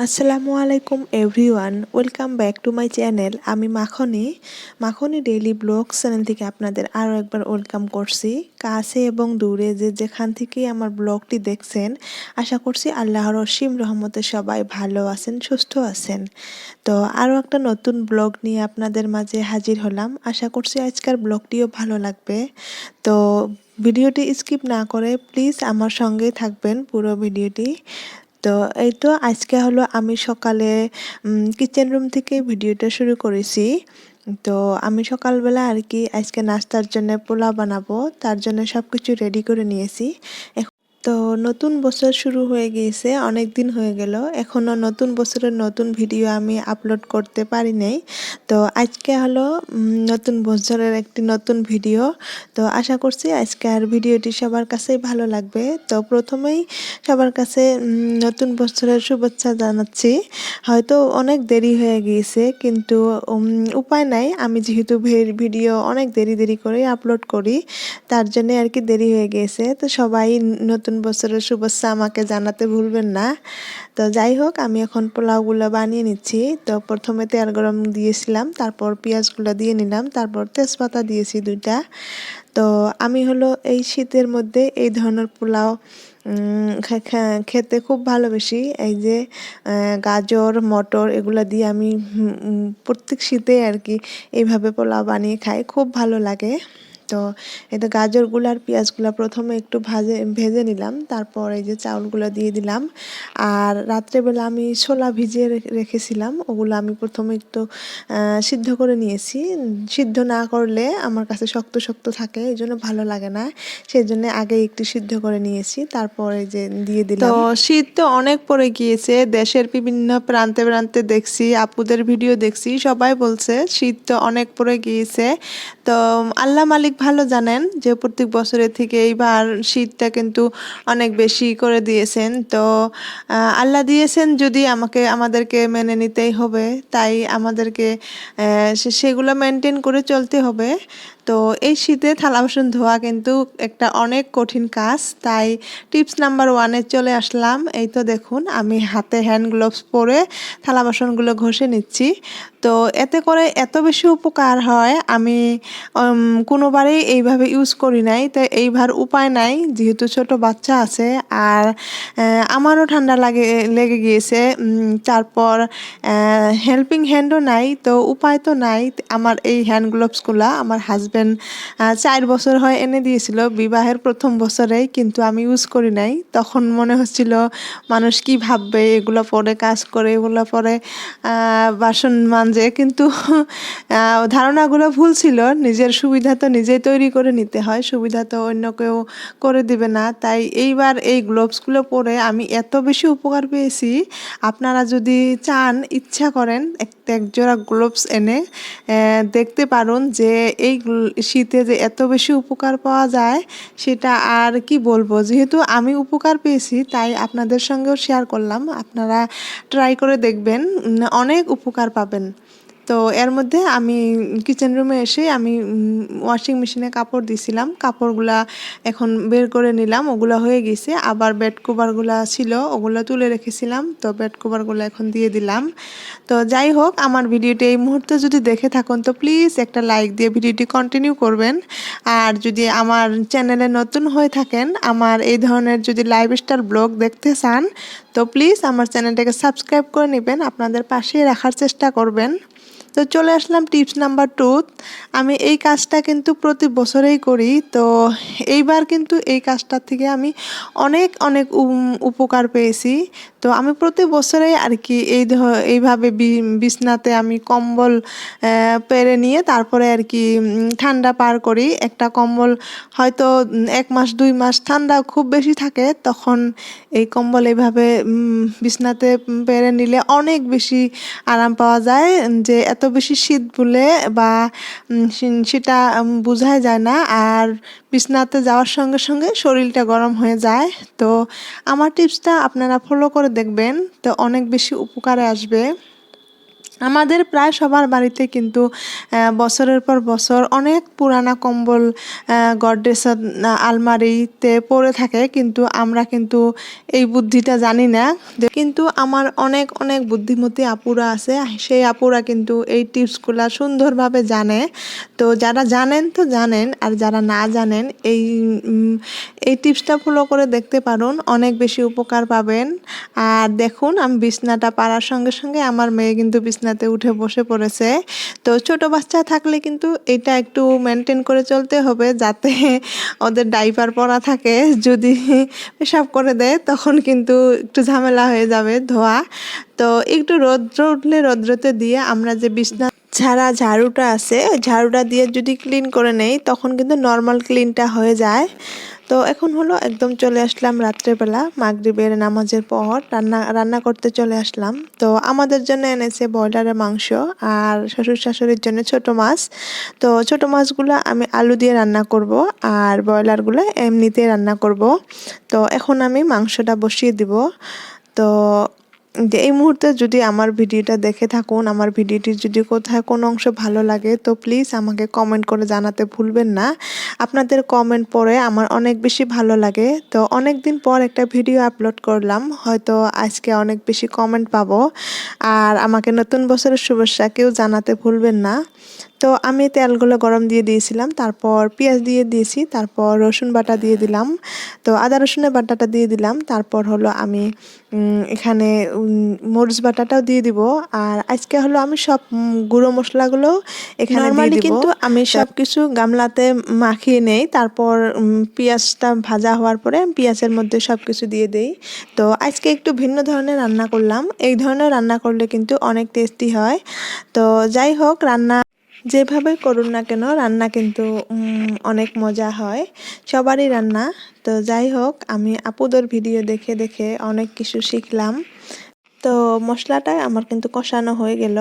আসসালামু আলাইকুম everyone, welcome back to my channel. আমি মাখনি ডেইলি ব্লগ চ্যানেল থেকে আপনাদের আরও একবার ওয়েলকাম করছি। কাছে এবং দূরে যে যেখান থেকে আমার ব্লগটি দেখছেন, আশা করছি আল্লাহর অসীম রহমতে সবাই ভালো আছেন, সুস্থ আছেন। তো আরও একটা নতুন ব্লগ নিয়ে আপনাদের মাঝে হাজির হলাম। আশা করছি আজকের ব্লগটিও ভালো লাগবে। তো ভিডিওটি স্কিপ না করে প্লিজ আমার সঙ্গেই থাকবেন পুরো ভিডিওটি। তো এই তো আজকে হলো আমি সকালে কিচেন রুম থেকে ভিডিওটা শুরু করেছি। তো আমি সকালবেলা আর কি আজকে নাস্তার জন্য পোলাও বানাবো, তার জন্য সব কিছু রেডি করে নিয়েছি। তো নতুন বছর শুরু হয়ে গিয়েছে, অনেক দিন হয়ে গেল, এখনও নতুন বছরের নতুন ভিডিও আমি আপলোড করতে পারি নাই। তো আজকে হলো নতুন বছরের একটি নতুন ভিডিও। তো আশা করছি আজকের ভিডিওটি সবার কাছেই ভালো লাগবে। তো প্রথমেই সবার কাছে নতুন বছরের শুভেচ্ছা জানাচ্ছি। হয়তো অনেক দেরি হয়ে গিয়েছে, কিন্তু উপায় নাই, আমি যেহেতু ভিডিও অনেক দেরি করে আপলোড করি, তার জন্য আর কি দেরি হয়ে গিয়েছে। তো সবাই নতুন বছরের শুভেচ্ছা আমাকে জানাতে ভুলবেন না। তো যাই হোক, আমি এখন পোলাওগুলো বানিয়ে নিচ্ছি। তো প্রথমে তেল গরম দিয়েছিলাম, তারপর পেঁয়াজগুলো দিয়ে নিলাম, তারপর তেজপাতা দিয়েছি 2টা। তো আমি হলো এই শীতের মধ্যে এই ধরনের পোলাও খেতে খুব ভালোবাসি। এই যে গাজর মটর এগুলো দিয়ে আমি প্রত্যেক শীতে আর কি এইভাবে পোলাও বানিয়ে খাই, খুব ভালো লাগে। তো এটা গাজরগুলো আর পেঁয়াজগুলো প্রথমে একটু ভেজে নিলাম, তারপর এই যে চাউলগুলো দিয়ে দিলাম। আর রাত্রেবেলা আমি ছোলা ভিজিয়ে রেখেছিলাম, ওগুলো আমি প্রথমে একটু সিদ্ধ করে নিয়েছি। সিদ্ধ না করলে আমার কাছে শক্ত শক্ত থাকে, এই জন্য ভালো লাগে না, সেই জন্য আগে একটু সিদ্ধ করে নিয়েছি, তারপরে যে দিয়ে দিলাম। তো শীত তো অনেক পড়ে গিয়েছে, দেশের বিভিন্ন প্রান্তে প্রান্তে দেখছি, আপুদের ভিডিও দেখছি, সবাই বলছে শীত তো অনেক পড়ে গিয়েছে। তো আল্লাহ মালিক ভালো জানেন যে প্রত্যেক বছরের থেকে এইবার শীতটা কিন্তু অনেক বেশি করে দিয়েছেন। তো আল্লাহ দিয়েছেন যদি আমাদেরকে মেনে নিতেই হবে, তাই আমাদেরকে সেগুলো মেনটেন করে চলতে হবে। তো এই শীতে থালা বাসন ধোয়া কিন্তু একটা অনেক কঠিন কাজ, তাই টিপস নাম্বার 1-এ চলে আসলাম। এই তো দেখুন, আমি হাতে হ্যান্ড গ্লোভস পরে থালা বাসনগুলো ঘষে নিচ্ছি। তো এতে করে এত বেশি উপকার হয়, আমি কোনোবারেই এইভাবে ইউজ করি নাই, তাই এইবার উপায় নাই, যেহেতু ছোট বাচ্চা আছে আর আমারও ঠান্ডা লেগে গিয়েছে। তারপর হেল্পিং হ্যান্ডও নাই, তো উপায় তো নাই। আমার এই হ্যান্ড গ্লোভসগুলো আমার হাজব্যান্ড 4 বছর হয় এনে দিয়েছিল বিবাহের প্রথম বছরেই, কিন্তু আমি ইউজ করি নাই। তখন মনে হচ্ছিল মানুষ কি ভাববে, এগুলো পরে কাজ করে, এগুলো পরে বাসন মাজে, কিন্তু ধারণাগুলো ভুল ছিল। নিজের সুবিধা তো নিজেই তৈরি করে নিতে হয়, সুবিধা তো অন্য কেউ করে দিবে না। তাই এইবার এই গ্লোভসগুলো পরে আমি এত বেশি উপকার পেয়েছি। আপনারা যদি চান, ইচ্ছা করেন, এক জোড়া গ্লোভস এনে দেখতে পারুন যে এই শীতে যে এত বেশি উপকার পাওয়া যায়, সেটা আর কি বলবো। যেহেতু আমি উপকার পেয়েছি, তাই আপনাদের সঙ্গেও শেয়ার করলাম, আপনারা ট্রাই করে দেখবেন, অনেক উপকার পাবেন। তো এর মধ্যে আমি কিচেন রুমে এসে আমি ওয়াশিং মেশিনে কাপড় দিয়েছিলাম, কাপড়গুলা এখন বের করে নিলাম, ওগুলো হয়ে গেছে। আবার বেড কভারগুলো ছিল, ওগুলো তুলে রেখেছিলাম, তো বেড কভারগুলো এখন দিয়ে দিলাম। তো যাই হোক, আমার ভিডিওটি এই মুহূর্তে যদি দেখে থাকুন, তো প্লিজ একটা লাইক দিয়ে ভিডিওটি কন্টিনিউ করবেন। আর যদি আমার চ্যানেলে নতুন হয়ে থাকেন, আমার এই ধরনের যদি লাইফস্টাইল ব্লগ দেখতে চান, তো প্লিজ আমার চ্যানেলটাকে সাবস্ক্রাইব করে নেবেন, আপনাদের পাশেই রাখার চেষ্টা করবেন। তো চলে আসলাম টিপস নাম্বার 2। আমি এই কাজটা কিন্তু প্রতি বছরেই করি। তো এইবার কিন্তু এই কাজটার থেকে আমি অনেক অনেক উপকার পেয়েছি। তো আমি প্রতি বছরেই আর কি এইভাবে বিছনাতে আমি কম্বল পেরে নিয়ে তারপরে আর কি ঠান্ডা পার করি। একটা কম্বল হয়তো 1 মাস 2 মাস ঠান্ডা খুব বেশি থাকে, তখন এই কম্বল এইভাবে বিছনাতে পেরে নিলে অনেক বেশি আরাম পাওয়া যায়। যে এত বেশি শীত বলে বা সেটা বোঝাই যায় না, আর বিছনাতে যাওয়ার সঙ্গে সঙ্গে শরীরটা গরম হয়ে যায়। তো আমার টিপসটা আপনারা ফলো করে দেখবেন, তো অনেক বেশি উপকারে আসবে। আমাদের প্রায় সবার বাড়িতে কিন্তু বছরের পর বছর অনেক পুরানা কম্বল গডরেজের আলমারিতে পড়ে থাকে, কিন্তু আমরা কিন্তু এই বুদ্ধিটা জানি না। কিন্তু আমার অনেক অনেক বুদ্ধিমতী আপুরা আছে, সেই আপুরা কিন্তু এই টিপসগুলা সুন্দরভাবে জানে। তো যারা জানেন তো জানেন, আর যারা না জানেন এই টিপসটা ফলো করে দেখতে পারুন, অনেক বেশি উপকার পাবেন। আর দেখুন, আমি বিছনাটা পাড়ার সঙ্গে সঙ্গে আমার মেয়ে কিন্তু বিছনাতে উঠে বসে পড়েছে। তো ছোট বাচ্চা থাকলে কিন্তু এটা একটু মেনটেন করে চলতে হবে, যাতে ওদের ডাইপার পরা থাকে, যদি পেশাব করে দেয় তখন কিন্তু একটু ঝামেলা হয়ে যাবে ধোয়া। তো একটু রৌদ্র উঠলে রৌদ্রতে দিয়ে আমরা যে বিছনা ঝাড়ুটা আছে, ওই ঝাড়ুটা দিয়ে যদি ক্লিন করে নেই তখন কিন্তু নর্মাল ক্লিনটা হয়ে যায়। তো এখন হলো একদম চলে আসলাম রাত্রেবেলা মাগরিবের নামাজের পর রান্না করতে চলে আসলাম। তো আমাদের জন্য এনেছে ব্রয়লারের মাংস, আর শ্বশুর শাশুড়ির জন্য ছোট মাছ। তো ছোট মাছগুলো আমি আলু দিয়ে রান্না করব, আর ব্রয়লারগুলো এমনিতে রান্না করব। তো এখন আমি মাংসটা বসিয়ে দিব। তো এই মুহূর্তে যদি আমার ভিডিওটা দেখে থাকুন, আমার ভিডিওটির যদি কোথায় কোনো অংশ ভালো লাগে তো প্লিজ আমাকে কমেন্ট করে জানাতে ভুলবেন না। আপনাদের কমেন্ট পড়ে আমার অনেক বেশি ভালো লাগে। তো অনেক দিন পর একটা ভিডিও আপলোড করলাম, হয়তো আজকে অনেক বেশি কমেন্ট পাবো। আর আমাকে নতুন বছরের শুভেচ্ছা কেউ জানাতে ভুলবেন না। তো আমি তেলগুলো গরম দিয়ে দিয়েছিলাম, তারপর পেঁয়াজ দিয়ে দিয়েছি, তারপর রসুন বাটা দিয়ে দিলাম, তো আদা রসুনের বাটাটা দিয়ে দিলাম, তারপর হলো আমি এখানে মরিচ বাটাটাও দিয়ে দিব। আর আজকে হলো আমি সব গুঁড়ো মশলাগুলো এখানে দিয়ে দিব। কিন্তু আমি সব কিছু গামলাতে মাখিয়ে নেই, তারপর পেঁয়াজটা ভাজা হওয়ার পরে পেঁয়াজের মধ্যে সব কিছু দিয়ে দেই। তো আজকে একটু ভিন্ন ধরনের রান্না করলাম, এই ধরনের রান্না করলে কিন্তু অনেক টেস্টি হয়। তো যাই হোক, রান্না যেভাবে করুন না কেন রান্না কিন্তু অনেক মজা হয়, সবারই রান্না। তো যাই হোক, আমি আপুদের ভিডিও দেখে দেখে অনেক কিছু শিখলাম। তো মশলাটা আমার কিন্তু কষানো হয়ে গেল।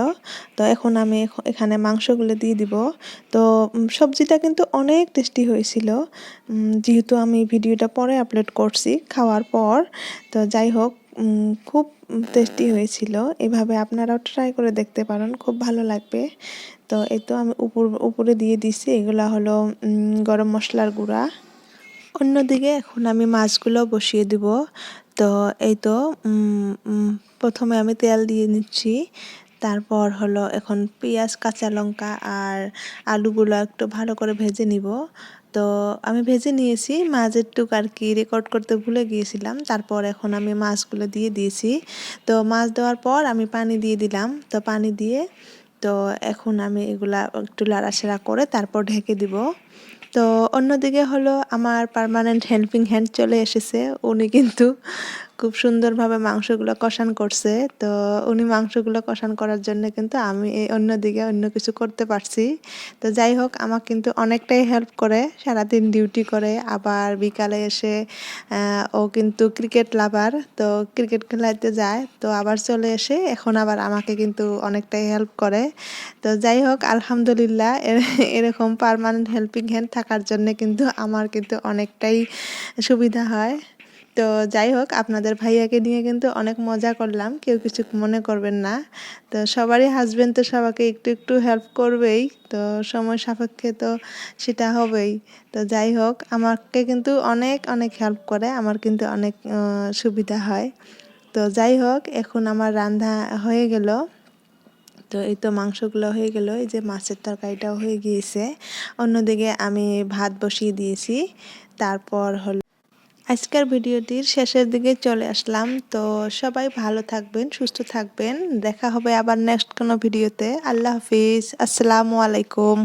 তো এখন আমি এখানে মাংসগুলো দিয়ে দিব। তো সবজিটা কিন্তু অনেক টেস্টি হয়েছিল, যেহেতু আমি ভিডিওটা পরে আপলোড করছি খাওয়ার পর। তো যাই হোক, খুব টেস্টি হয়েছিল। এভাবে আপনারাও ট্রাই করে দেখতে পারেন, খুব ভালো লাগবে। তো এই তো আমি উপরে দিয়ে দিছি, এগুলা হলো গরম মশলার গুঁড়া। অন্যদিকে এখন আমি মাছগুলো বসিয়ে দিব। তো এই তো প্রথমে আমি তেল দিয়ে নিচ্ছি, তারপর হলো এখন পেঁয়াজ, কাঁচা লঙ্কা আর আলুগুলো একটু ভালো করে ভেজে নিব। তো আমি ভেজে নিয়েছি, মাছের টুক আর কি রেকর্ড করতে ভুলে গিয়েছিলাম। তারপর এখন আমি মাছগুলো দিয়ে দিয়েছি। তো মাছ দেওয়ার পর আমি পানি দিয়ে দিলাম। তো পানি দিয়ে তো এখন আমি এগুলা একটু লাড়াচাড়া করে তারপর ঢেকে দিব। তো অন্যদিকে হলো আমার পার্মানেন্ট হেল্পিং হ্যান্ড চলে এসেছে, উনি কিন্তু খুব সুন্দরভাবে মাংসগুলো কষান করছে। তো উনি মাংসগুলো কষান করার জন্য কিন্তু আমি অন্যদিকে অন্য কিছু করতে পারছি। তো যাই হোক, আমার কিন্তু অনেকটাই হেল্প করে, সারাদিন ডিউটি করে, আবার বিকালে এসে ও কিন্তু ক্রিকেট লাভার, তো ক্রিকেট খেলাতে যায়, তো আবার চলে এসে এখন আবার আমাকে কিন্তু অনেকটাই হেল্প করে। তো যাই হোক, আলহামদুলিল্লাহ, এরকম পার্মানেন্ট হেল্পিং হ্যান্ড থাকার জন্য কিন্তু আমার কিন্তু অনেকটাই সুবিধা হয়। তো যাই হোক, আপনাদের ভাইয়াকে নিয়ে কিন্তু অনেক মজা করলাম, কেউ কিছু মনে করবেন না। তো সবারই হাজবেন্ড তো সবাইকে একটু একটু হেল্প করবেই, তো সময় সাপেক্ষে তো সেটা হবেই। তো যাই হোক, আমাকে কিন্তু অনেক অনেক হেল্প করে, আমার কিন্তু অনেক সুবিধা হয়। তো যাই হোক, এখন আমার রান্না হয়ে গেল। তো এই তো মাংসগুলো হয়ে গেল, এই যে মাছের তরকারিটাও হয়ে গিয়েছে। অন্যদিকে আমি ভাত বসিয়ে দিয়েছি। তারপর হলো আজকের ভিডিওটির শেষের দিকে চলে আসলাম। তো সবাই ভালো থাকবেন, সুস্থ থাকবেন, দেখা হবে আবার নেক্সট কোনো ভিডিওতে। আল্লাহ হাফিজ, আসসালামু আলাইকুম।